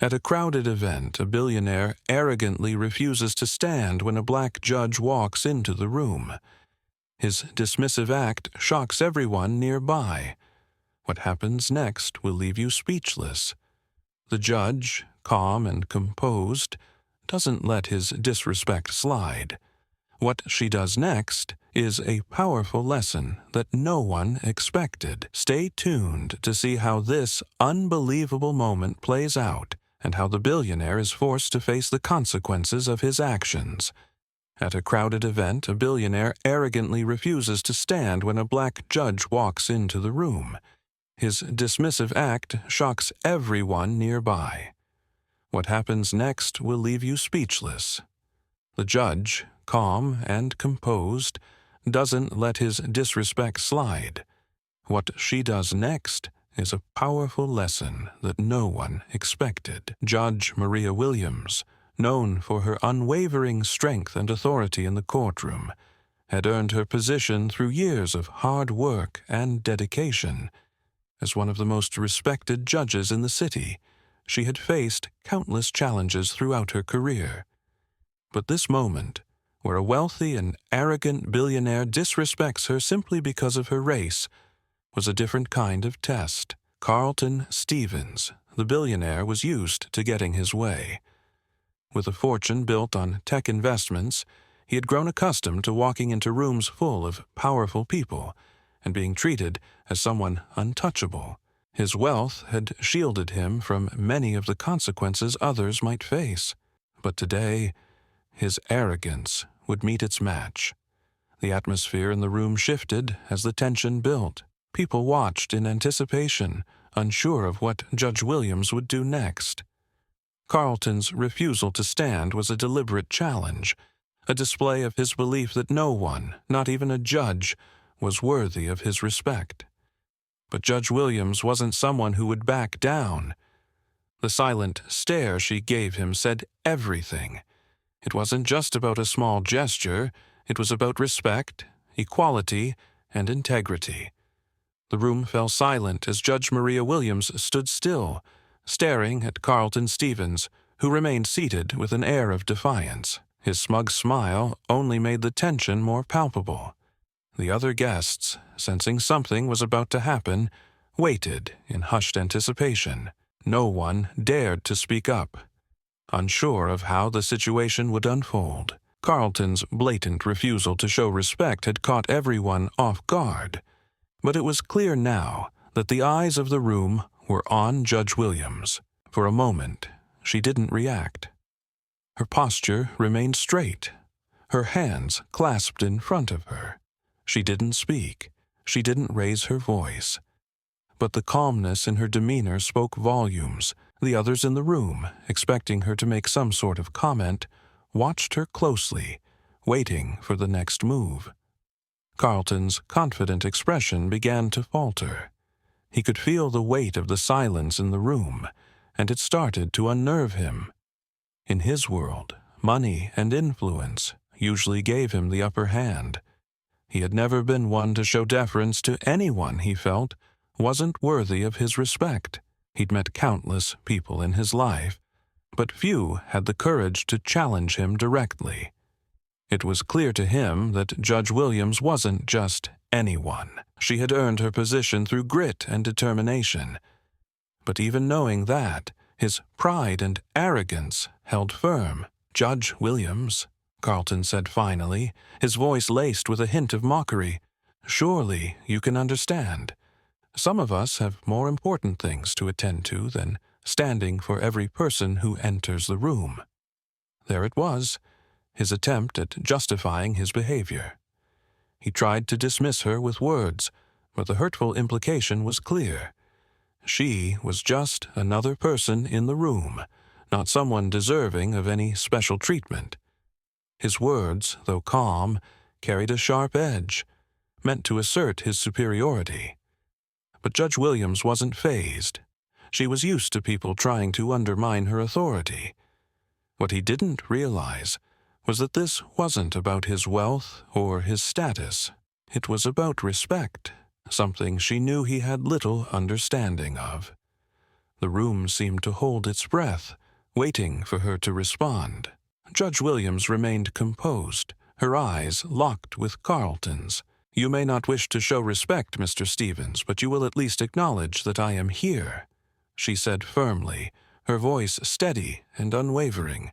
At a crowded event, a billionaire arrogantly refuses to stand when a black judge walks into the room. His dismissive act shocks everyone nearby. What happens next will leave you speechless. The judge, calm and composed, doesn't let his disrespect slide. What she does next is a powerful lesson that no one expected. Stay tuned to see how this unbelievable moment plays out and how the billionaire is forced to face the consequences of his actions. At a crowded event, a billionaire arrogantly refuses to stand when a black judge walks into the room. His dismissive act shocks everyone nearby. What happens next will leave you speechless. The judge, calm and composed, doesn't let his disrespect slide. What she does next is a powerful lesson that no one expected. Judge Maria Williams, known for her unwavering strength and authority in the courtroom, had earned her position through years of hard work and dedication. As one of the most respected judges in the city, she had faced countless challenges throughout her career. But this moment, where a wealthy and arrogant billionaire disrespects her simply because of her race, was a different kind of test. Carlton Stevens, the billionaire, was used to getting his way. With a fortune built on tech investments, he had grown accustomed to walking into rooms full of powerful people and being treated as someone untouchable. His wealth had shielded him from many of the consequences others might face. But today, his arrogance would meet its match. The atmosphere in the room shifted as the tension built. People watched in anticipation, unsure of what Judge Williams would do next. Carlton's refusal to stand was a deliberate challenge, a display of his belief that no one, not even a judge, was worthy of his respect. But Judge Williams wasn't someone who would back down. The silent stare she gave him said everything. It wasn't just about a small gesture, it was about respect, equality, and integrity. The room fell silent as Judge Maria Williams stood still, staring at Carlton Stevens, who remained seated with an air of defiance. His smug smile only made the tension more palpable. The other guests, sensing something was about to happen, waited in hushed anticipation. No one dared to speak up, unsure of how the situation would unfold. Carlton's blatant refusal to show respect had caught everyone off guard, but it was clear now that the eyes of the room were on Judge Williams. For a moment, she didn't react. Her posture remained straight, her hands clasped in front of her. She didn't speak. She didn't raise her voice. But the calmness in her demeanor spoke volumes. The others in the room, expecting her to make some sort of comment, watched her closely, waiting for the next move. Carlton's confident expression began to falter. He could feel the weight of the silence in the room, and it started to unnerve him. In his world, money and influence usually gave him the upper hand. He had never been one to show deference to anyone he felt wasn't worthy of his respect. He'd met countless people in his life, but few had the courage to challenge him directly. It was clear to him that Judge Williams wasn't just anyone. She had earned her position through grit and determination. But even knowing that, his pride and arrogance held firm. "Judge Williams," Carlton said finally, his voice laced with a hint of mockery, "surely you can understand. Some of us have more important things to attend to than standing for every person who enters the room." There it was, his attempt at justifying his behavior. He tried to dismiss her with words, but the hurtful implication was clear. She was just another person in the room, not someone deserving of any special treatment. His words, though calm, carried a sharp edge, meant to assert his superiority. But Judge Williams wasn't fazed. She was used to people trying to undermine her authority. What he didn't realize was that this wasn't about his wealth or his status. It was about respect, something she knew he had little understanding of. The room seemed to hold its breath, waiting for her to respond. Judge Williams remained composed, her eyes locked with Carlton's. "You may not wish to show respect, Mr. Stevens, but you will at least acknowledge that I am here," she said firmly, her voice steady and unwavering.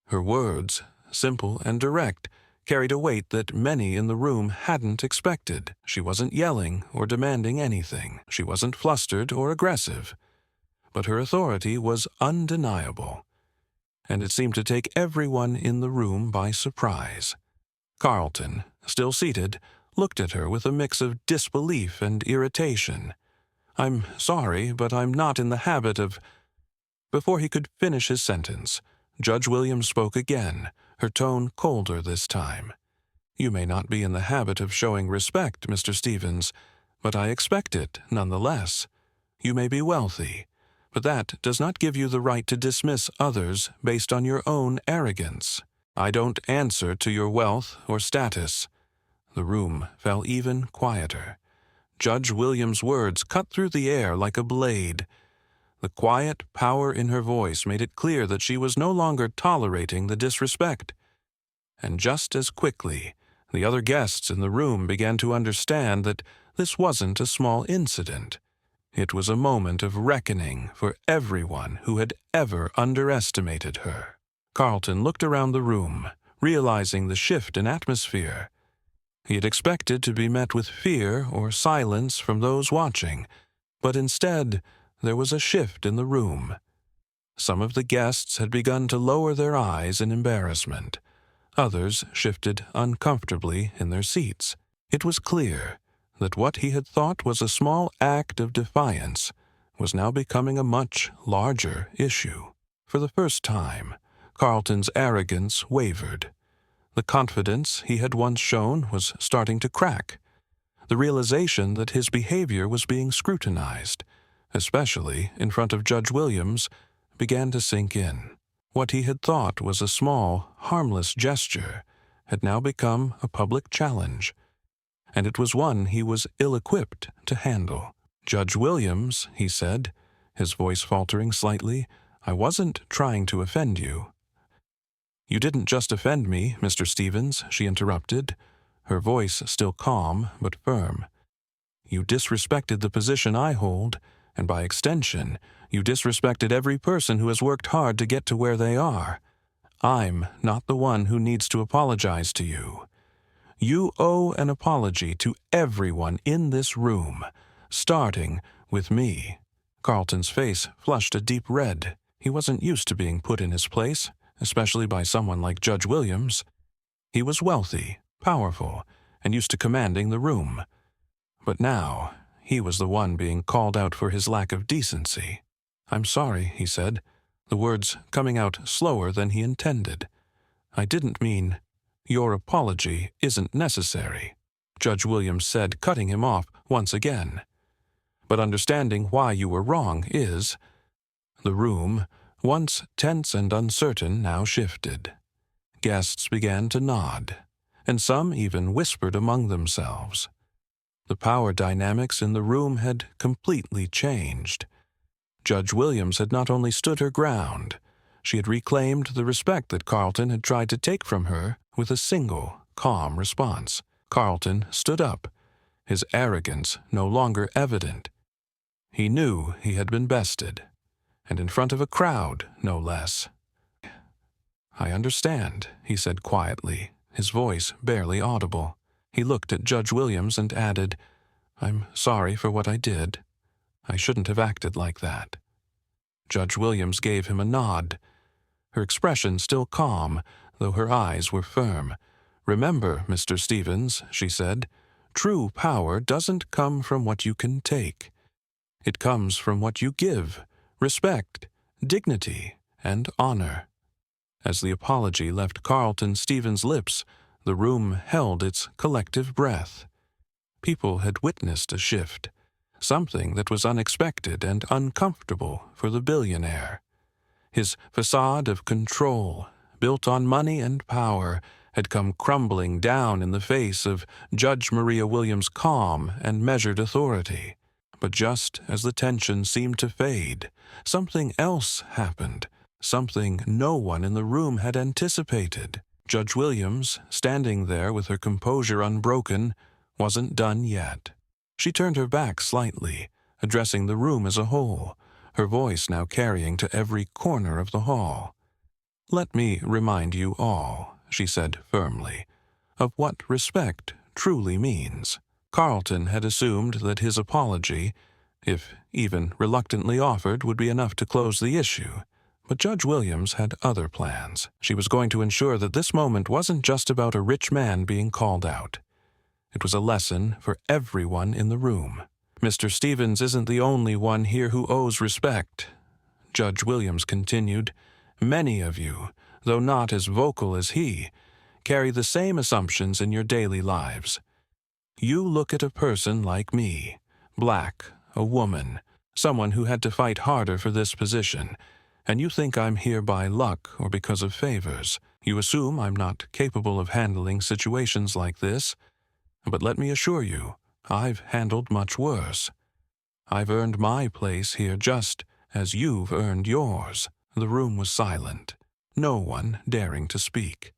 Her words, simple and direct, carried a weight that many in the room hadn't expected. She wasn't yelling or demanding anything. She wasn't flustered or aggressive. But her authority was undeniable, and it seemed to take everyone in the room by surprise. Carlton, still seated, looked at her with a mix of disbelief and irritation. "I'm sorry, but I'm not in the habit of—" Before he could finish his sentence, Judge Williams spoke again, her tone colder this time. "You may not be in the habit of showing respect, Mr. Stevens, but I expect it nonetheless. You may be wealthy, but that does not give you the right to dismiss others based on your own arrogance. I don't answer to your wealth or status." The room fell even quieter. Judge Williams' words cut through the air like a blade. The quiet power in her voice made it clear that she was no longer tolerating the disrespect. And just as quickly, the other guests in the room began to understand that this wasn't a small incident. It was a moment of reckoning for everyone who had ever underestimated her. Carlton looked around the room, realizing the shift in atmosphere. He had expected to be met with fear or silence from those watching, but instead there was a shift in the room. Some of the guests had begun to lower their eyes in embarrassment. Others shifted uncomfortably in their seats. It was clear that what he had thought was a small act of defiance was now becoming a much larger issue. For the first time, Carlton's arrogance wavered. The confidence he had once shown was starting to crack. The realization that his behavior was being scrutinized, especially in front of Judge Williams, began to sink in. What he had thought was a small, harmless gesture had now become a public challenge, and it was one he was ill-equipped to handle. "Judge Williams," he said, his voice faltering slightly, "I wasn't trying to offend you." "You didn't just offend me, Mr. Stevens," she interrupted, her voice still calm but firm. "You disrespected the position I hold, and by extension, you disrespected every person who has worked hard to get to where they are. I'm not the one who needs to apologize to you. You owe an apology to everyone in this room, starting with me." Carlton's face flushed a deep red. He wasn't used to being put in his place, especially by someone like Judge Williams. He was wealthy, powerful, and used to commanding the room. But now, he was the one being called out for his lack of decency. "I'm sorry," he said, the words coming out slower than he intended. "I didn't mean—" "Your apology isn't necessary," Judge Williams said, cutting him off once again. "But understanding why you were wrong is—" The room, once tense and uncertain, now shifted. Guests began to nod, and some even whispered among themselves. The power dynamics in the room had completely changed. Judge Williams had not only stood her ground, she had reclaimed the respect that Carlton had tried to take from her with a single, calm response. Carlton stood up, his arrogance no longer evident. He knew he had been bested, and in front of a crowd, no less. "I understand," he said quietly, his voice barely audible. He looked at Judge Williams and added, "I'm sorry for what I did. I shouldn't have acted like that." Judge Williams gave him a nod, her expression still calm, though her eyes were firm. "Remember, Mr. Stevens," she said, "true power doesn't come from what you can take. It comes from what you give, respect, dignity, and honor." As the apology left Carlton Stevens' lips, the room held its collective breath. People had witnessed a shift, something that was unexpected and uncomfortable for the billionaire. His facade of control, built on money and power, had come crumbling down in the face of Judge Maria Williams' calm and measured authority. But just as the tension seemed to fade, something else happened, something no one in the room had anticipated. Judge Williams, standing there with her composure unbroken, wasn't done yet. She turned her back slightly, addressing the room as a whole, her voice now carrying to every corner of the hall. "Let me remind you all," she said firmly, "of what respect truly means." Carlton had assumed that his apology, if even reluctantly offered, would be enough to close the issue. But Judge Williams had other plans. She was going to ensure that this moment wasn't just about a rich man being called out. It was a lesson for everyone in the room. "Mr. Stevens isn't the only one here who owes respect," Judge Williams continued. "Many of you, though not as vocal as he, carry the same assumptions in your daily lives. You look at a person like me, black, a woman, someone who had to fight harder for this position, and you think I'm here by luck or because of favors. You assume I'm not capable of handling situations like this. But let me assure you, I've handled much worse. I've earned my place here just as you've earned yours." The room was silent, no one daring to speak.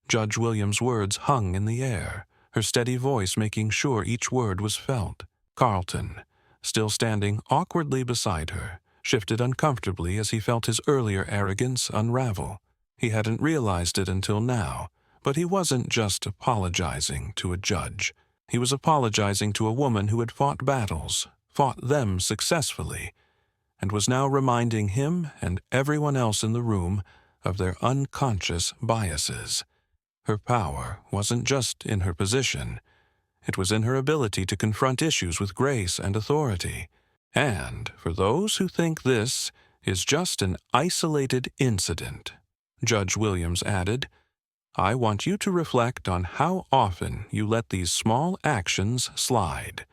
Judge Williams' words hung in the air, her steady voice making sure each word was felt. Carlton, still standing awkwardly beside her, shifted uncomfortably as he felt his earlier arrogance unravel. He hadn't realized it until now, but he wasn't just apologizing to a judge. He was apologizing to a woman who had fought battles, fought them successfully, and was now reminding him and everyone else in the room of their unconscious biases. Her power wasn't just in her position. It was in her ability to confront issues with grace and authority. And for those who think this is just an isolated incident, Judge Williams added, I want you to reflect on how often you let these small actions slide.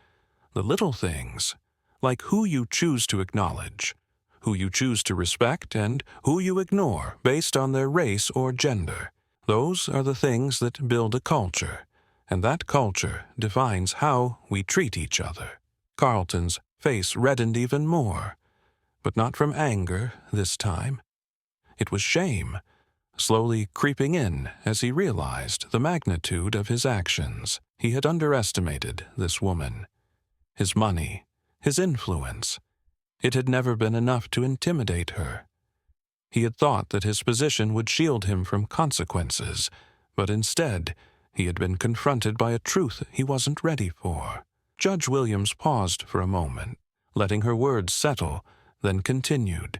The little things, like who you choose to acknowledge, who you choose to respect, and who you ignore based on their race or gender. Those are the things that build a culture, and that culture defines how we treat each other. Carlton's face reddened even more, but not from anger this time. It was shame, slowly creeping in as he realized the magnitude of his actions. He had underestimated this woman. His money, his influence. It had never been enough to intimidate her. He had thought that his position would shield him from consequences, but instead he had been confronted by a truth he wasn't ready for. Judge Williams paused for a moment, letting her words settle, then continued.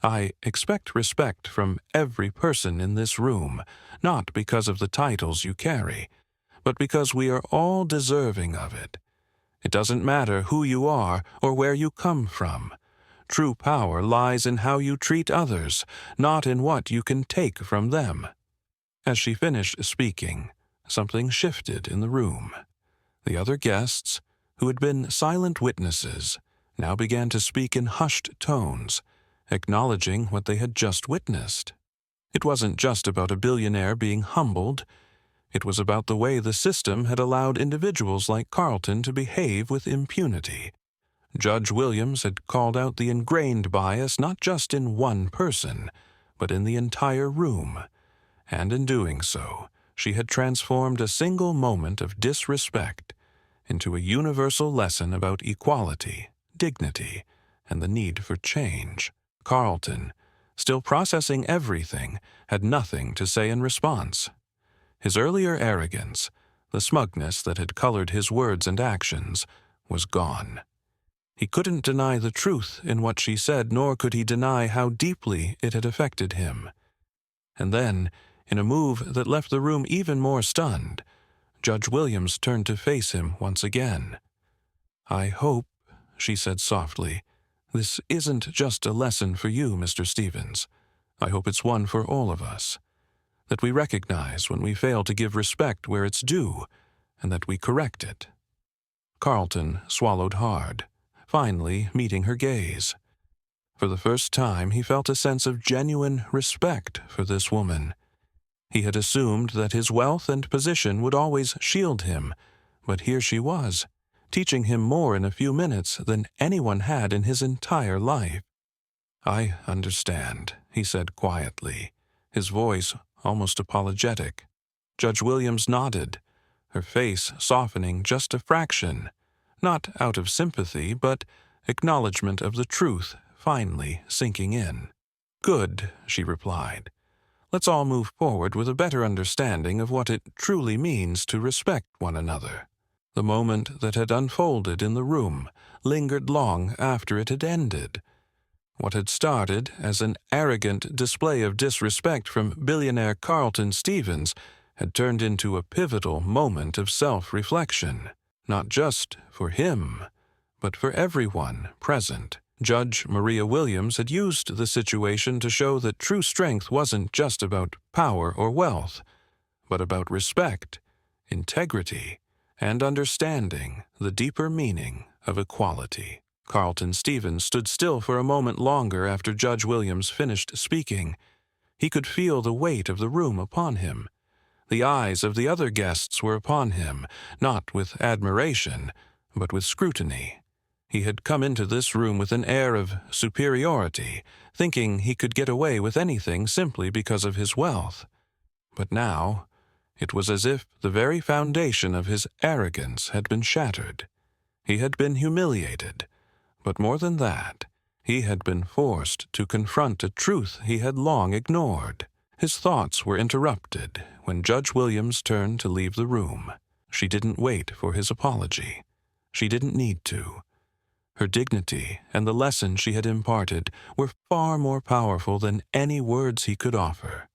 I expect respect from every person in this room, not because of the titles you carry, but because we are all deserving of it. It doesn't matter who you are or where you come from. True power lies in how you treat others, not in what you can take from them. As she finished speaking, something shifted in the room. The other guests, who had been silent witnesses, now began to speak in hushed tones, acknowledging what they had just witnessed. It wasn't just about a billionaire being humbled. It was about the way the system had allowed individuals like Carlton to behave with impunity. Judge Williams had called out the ingrained bias not just in one person, but in the entire room, and in doing so, she had transformed a single moment of disrespect into a universal lesson about equality, dignity, and the need for change. Carlton, still processing everything, had nothing to say in response. His earlier arrogance, the smugness that had colored his words and actions, was gone. He couldn't deny the truth in what she said, nor could he deny how deeply it had affected him. And then, in a move that left the room even more stunned, Judge Williams turned to face him once again. I hope, she said softly, this isn't just a lesson for you, Mr. Stevens. I hope it's one for all of us. That we recognize when we fail to give respect where it's due, and that we correct it. Carlton swallowed hard, finally meeting her gaze. For the first time, he felt a sense of genuine respect for this woman. He had assumed that his wealth and position would always shield him, but here she was, teaching him more in a few minutes than anyone had in his entire life. "I understand," he said quietly, his voice almost apologetic. Judge Williams nodded, her face softening just a fraction, not out of sympathy, but acknowledgment of the truth finally sinking in. "Good," she replied. "Let's all move forward with a better understanding of what it truly means to respect one another." The moment that had unfolded in the room lingered long after it had ended. What had started as an arrogant display of disrespect from billionaire Carlton Stevens had turned into a pivotal moment of self-reflection, not just for him, but for everyone present. Judge Maria Williams had used the situation to show that true strength wasn't just about power or wealth, but about respect, integrity, and understanding the deeper meaning of equality. Carlton Stevens stood still for a moment longer after Judge Williams finished speaking. He could feel the weight of the room upon him. The eyes of the other guests were upon him, not with admiration, but with scrutiny. He had come into this room with an air of superiority, thinking he could get away with anything simply because of his wealth. But now, it was as if the very foundation of his arrogance had been shattered. He had been humiliated, but more than that, he had been forced to confront a truth he had long ignored. His thoughts were interrupted when Judge Williams turned to leave the room. She didn't wait for his apology. She didn't need to. Her dignity and the lesson she had imparted were far more powerful than any words he could offer.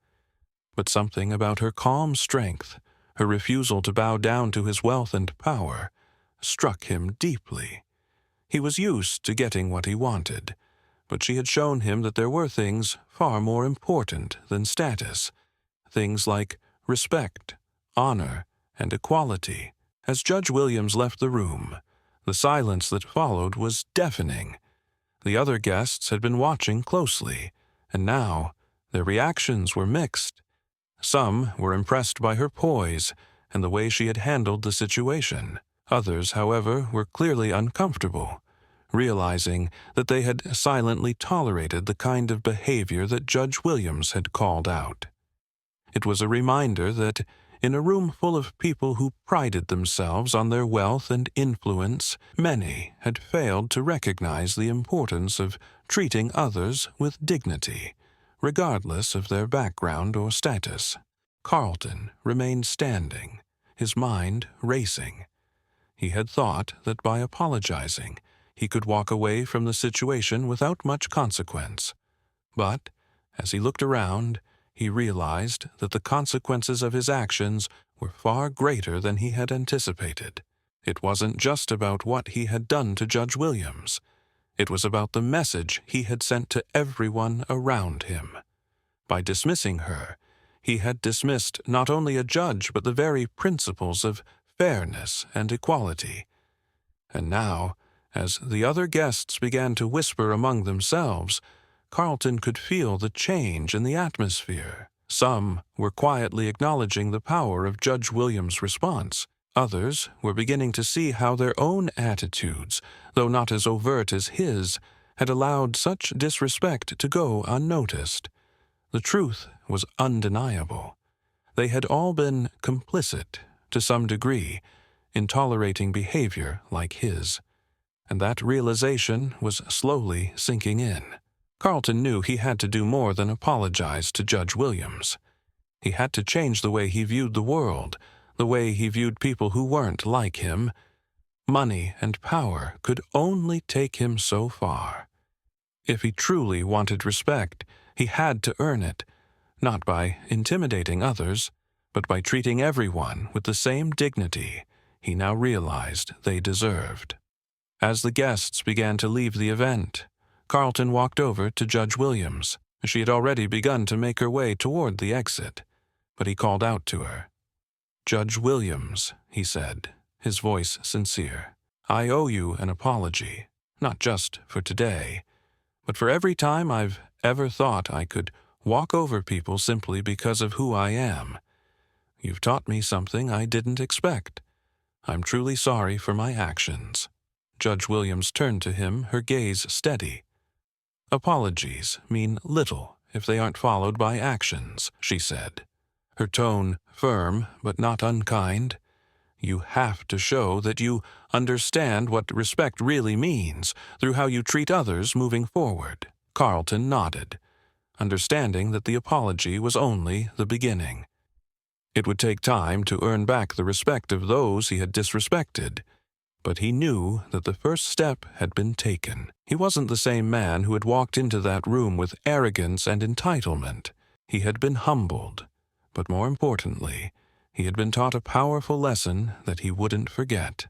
But something about her calm strength, her refusal to bow down to his wealth and power, struck him deeply. He was used to getting what he wanted, but she had shown him that there were things far more important than status, things like respect, honor, and equality. As Judge Williams left the room, the silence that followed was deafening. The other guests had been watching closely, and now their reactions were mixed. Some were impressed by her poise and the way she had handled the situation. Others, however, were clearly uncomfortable, realizing that they had silently tolerated the kind of behavior that Judge Williams had called out. It was a reminder that, in a room full of people who prided themselves on their wealth and influence, many had failed to recognize the importance of treating others with dignity, regardless of their background or status. Carlton remained standing, his mind racing. He had thought that by apologizing, he could walk away from the situation without much consequence. But, as he looked around, he realized that the consequences of his actions were far greater than he had anticipated. It wasn't just about what he had done to Judge Williams. It was about the message he had sent to everyone around him. By dismissing her, he had dismissed not only a judge but the very principles of fairness and equality. And now, as the other guests began to whisper among themselves, Carlton could feel the change in the atmosphere. Some were quietly acknowledging the power of Judge Williams' response. Others were beginning to see how their own attitudes, though not as overt as his, had allowed such disrespect to go unnoticed. The truth was undeniable. They had all been complicit, to some degree, in tolerating behavior like his, and that realization was slowly sinking in. Carlton knew he had to do more than apologize to Judge Williams. He had to change the way he viewed the world, the way he viewed people who weren't like him. Money and power could only take him so far. If he truly wanted respect, he had to earn it, not by intimidating others, but by treating everyone with the same dignity he now realized they deserved. As the guests began to leave the event, Carlton walked over to Judge Williams. She had already begun to make her way toward the exit, but he called out to her. "Judge Williams," he said, his voice sincere, "I owe you an apology, not just for today, but for every time I've ever thought I could walk over people simply because of who I am. You've taught me something I didn't expect. I'm truly sorry for my actions." Judge Williams turned to him, her gaze steady. "Apologies mean little if they aren't followed by actions," she said, her tone firm but not unkind. "You have to show that you understand what respect really means through how you treat others moving forward." Carlton nodded, understanding that the apology was only the beginning. It would take time to earn back the respect of those he had disrespected, but he knew that the first step had been taken. He wasn't the same man who had walked into that room with arrogance and entitlement. He had been humbled, but more importantly, he had been taught a powerful lesson that he wouldn't forget.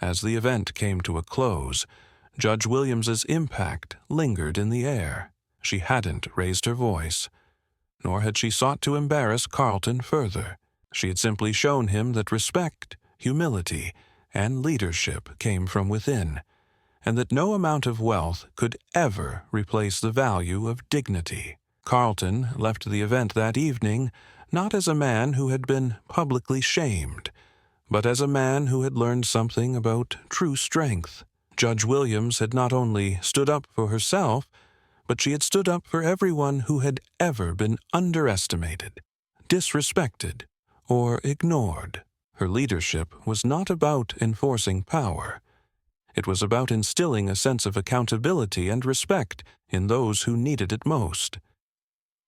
As the event came to a close, Judge Williams's impact lingered in the air. She hadn't raised her voice, nor had she sought to embarrass Carlton further. She had simply shown him that respect, humility, and leadership came from within, and that no amount of wealth could ever replace the value of dignity. Carlton left the event that evening not as a man who had been publicly shamed, but as a man who had learned something about true strength. Judge Williams had not only stood up for herself, but she had stood up for everyone who had ever been underestimated, disrespected, or ignored. Her leadership was not about enforcing power. It was about instilling a sense of accountability and respect in those who needed it most.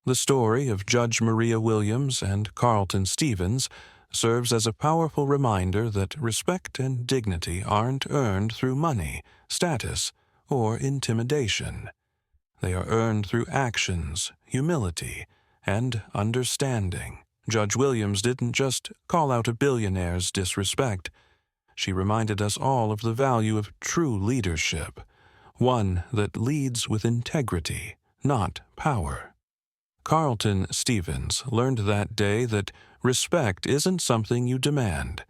The story of Judge Maria Williams and Carlton Stevens serves as a powerful reminder that respect and dignity aren't earned through money, status, or intimidation. They are earned through actions, humility, and understanding. Judge Williams didn't just call out a billionaire's disrespect. She reminded us all of the value of true leadership, one that leads with integrity, not power. Carlton Stevens learned that day that respect isn't something you demand.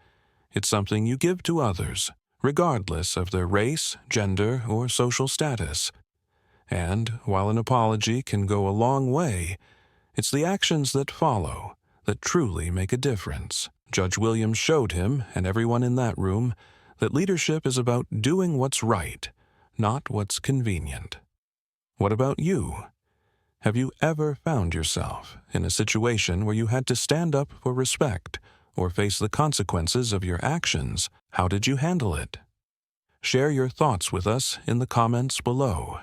It's something you give to others, regardless of their race, gender, or social status. And while an apology can go a long way, it's the actions that follow that truly make a difference. Judge Williams showed him, and everyone in that room, that leadership is about doing what's right, not what's convenient. What about you? Have you ever found yourself in a situation where you had to stand up for respect or face the consequences of your actions? How did you handle it? Share your thoughts with us in the comments below.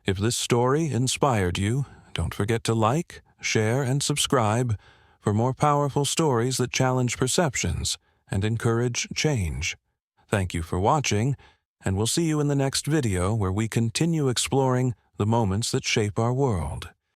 If this story inspired you, don't forget to like, share, and subscribe for more powerful stories that challenge perceptions and encourage change. Thank you for watching, and we'll see you in the next video where we continue exploring the moments that shape our world.